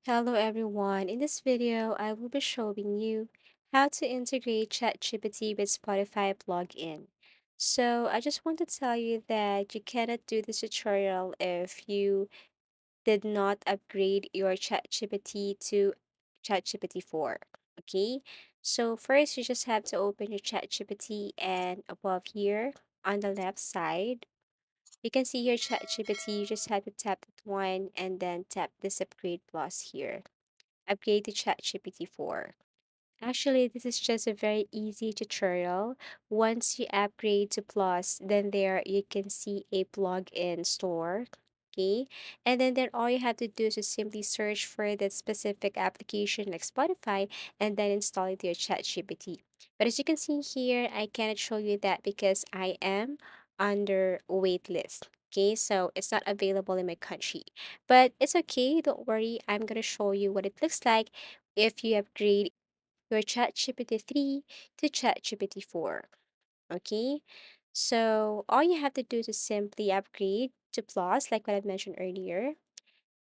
Hello everyone. In this video, I will be showing you how to integrate ChatGPT with Spotify plugin. So I just want to tell you that you cannot do this tutorial if you did not upgrade your ChatGPT to ChatGPT 4. Okay? So first you just have to open your ChatGPT and above here on the left side, you can see your ChatGPT. You just have to tap that one and then tap this upgrade plus here. Upgrade to ChatGPT 4. Actually, this is just a very easy tutorial. Once you upgrade to Plus, then there you can see a plugin store. Okay, and then all you have to do is to simply search for that specific application like Spotify and then install it to your ChatGPT. But as you can see here, I cannot show you that because I am under wait list. Okay, so it's not available in my country. But it's okay, don't worry. I'm gonna show you what it looks like if you upgrade your ChatGPT 3 to ChatGPT 4. Okay, so all you have to do is simply upgrade to Plus, like what I mentioned earlier.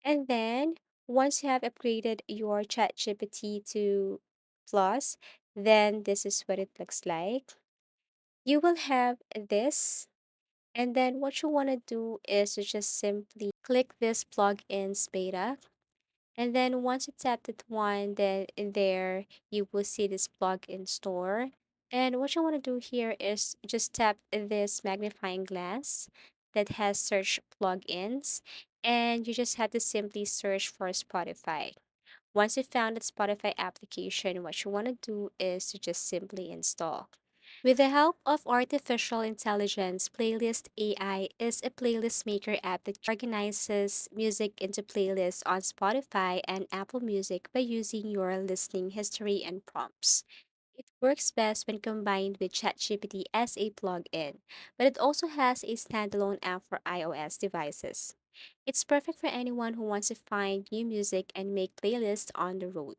And then once you have upgraded your ChatGPT to Plus, then this is what it looks like. You will have this. And then what you want to do is to just simply click this plugins beta. And then once you tap that one, then in there you will see this plugin store. And what you want to do here is just tap this magnifying glass that has search plugins. And you just have to simply search for Spotify. Once you found that Spotify application, what you want to do is to just simply install. With the help of artificial intelligence, Playlist AI is a playlist maker app that organizes music into playlists on Spotify and Apple Music by using your listening history and prompts. It works best when combined with ChatGPT as a plugin, but it also has a standalone app for iOS devices. It's perfect for anyone who wants to find new music and make playlists on the road.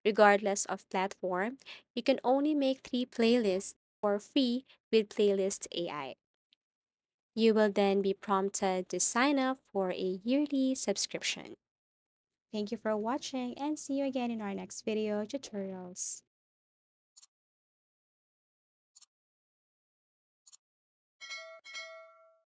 Regardless of platform, you can only make 3 playlists for free with Playlist AI. You will then be prompted to sign up for a yearly subscription. Thank you for watching and see you again in our next video tutorials.